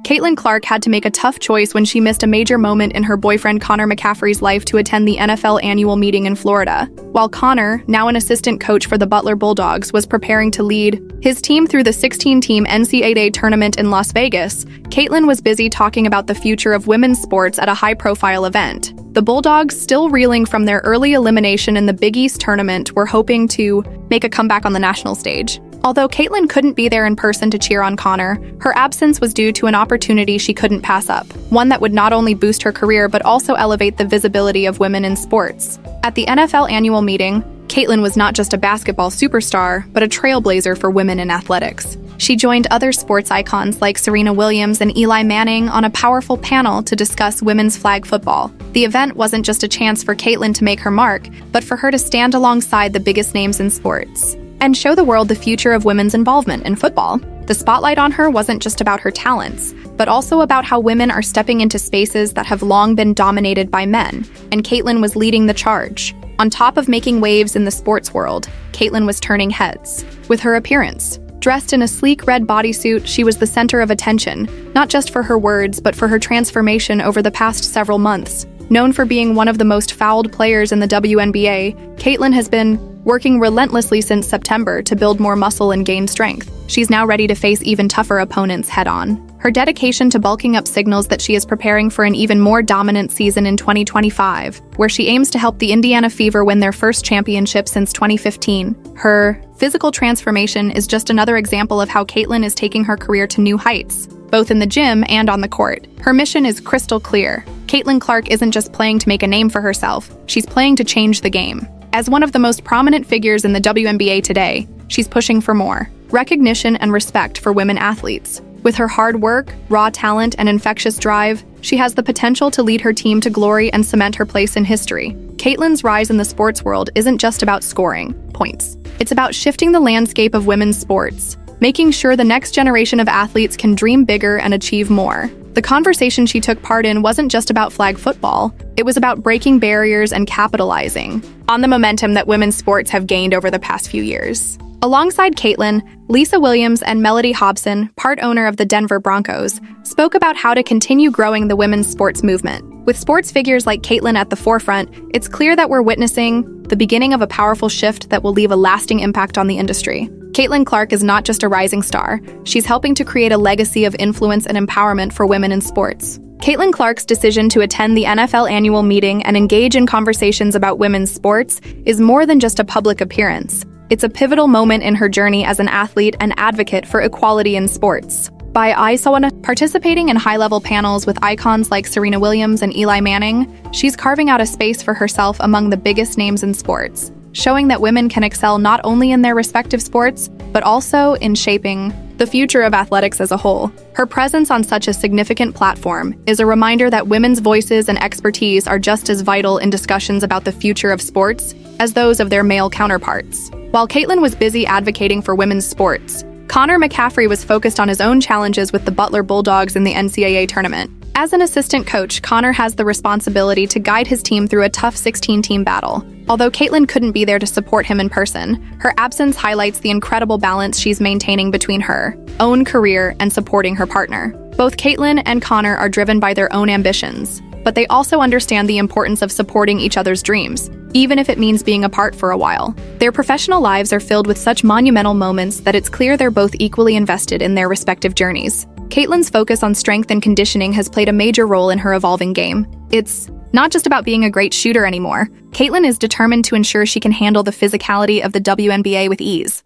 Caitlin Clark had to make a tough choice when she missed a major moment in her boyfriend Connor McCaffery's life to attend the NFL annual meeting in Florida. While Connor, now an assistant coach for the Butler Bulldogs, was preparing to lead his team through the 16-team NCAA tournament in Las Vegas, Caitlin was busy talking about the future of women's sports at a high-profile event. The Bulldogs, still reeling from their early elimination in the Big East tournament, were hoping to make a comeback on the national stage. Although Caitlin couldn't be there in person to cheer on Connor, her absence was due to an opportunity she couldn't pass up, one that would not only boost her career but also elevate the visibility of women in sports. At the NFL annual meeting, Caitlin was not just a basketball superstar, but a trailblazer for women in athletics. She joined other sports icons like Serena Williams and Eli Manning on a powerful panel to discuss women's flag football. The event wasn't just a chance for Caitlin to make her mark, but for her to stand alongside the biggest names in sports and show the world the future of women's involvement in football. The spotlight on her wasn't just about her talents, but also about how women are stepping into spaces that have long been dominated by men, and Caitlin was leading the charge. On top of making waves in the sports world, Caitlin was turning heads with her appearance. Dressed in a sleek red bodysuit, she was the center of attention, not just for her words, but for her transformation over the past several months. Known for being one of the most fouled players in the WNBA, Caitlin has been working relentlessly since September to build more muscle and gain strength. She's now ready to face even tougher opponents head-on. Her dedication to bulking up signals that she is preparing for an even more dominant season in 2025, where she aims to help the Indiana Fever win their first championship since 2015. Her physical transformation is just another example of how Caitlin is taking her career to new heights, both in the gym and on the court. Her mission is crystal clear. Caitlin Clark isn't just playing to make a name for herself, she's playing to change the game. As one of the most prominent figures in the WNBA today, she's pushing for more recognition and respect for women athletes. With her hard work, raw talent, and infectious drive, she has the potential to lead her team to glory and cement her place in history. Caitlin's rise in the sports world isn't just about scoring points. It's about shifting the landscape of women's sports, making sure the next generation of athletes can dream bigger and achieve more. The conversation she took part in wasn't just about flag football, it was about breaking barriers and capitalizing on the momentum that women's sports have gained over the past few years. Alongside Caitlin, Lisa Williams and Melody Hobson, part owner of the Denver Broncos, spoke about how to continue growing the women's sports movement. With sports figures like Caitlin at the forefront, it's clear that we're witnessing the beginning of a powerful shift that will leave a lasting impact on the industry. Caitlin Clark is not just a rising star, she's helping to create a legacy of influence and empowerment for women in sports. Caitlin Clark's decision to attend the NFL annual meeting and engage in conversations about women's sports is more than just a public appearance. It's a pivotal moment in her journey as an athlete and advocate for equality in sports. By participating in high-level panels with icons like Serena Williams and Eli Manning, she's carving out a space for herself among the biggest names in sports, showing that women can excel not only in their respective sports, but also in shaping the future of athletics as a whole. Her presence on such a significant platform is a reminder that women's voices and expertise are just as vital in discussions about the future of sports as those of their male counterparts. While Caitlin was busy advocating for women's sports, Connor McCaffery was focused on his own challenges with the Butler Bulldogs in the NCAA tournament. As an assistant coach, Connor has the responsibility to guide his team through a tough 16-team battle. Although Caitlin couldn't be there to support him in person, her absence highlights the incredible balance she's maintaining between her own career and supporting her partner. Both Caitlin and Connor are driven by their own ambitions, but they also understand the importance of supporting each other's dreams, even if it means being apart for a while. Their professional lives are filled with such monumental moments that it's clear they're both equally invested in their respective journeys. Caitlin's focus on strength and conditioning has played a major role in her evolving game. It's not just about being a great shooter anymore. Caitlin is determined to ensure she can handle the physicality of the WNBA with ease.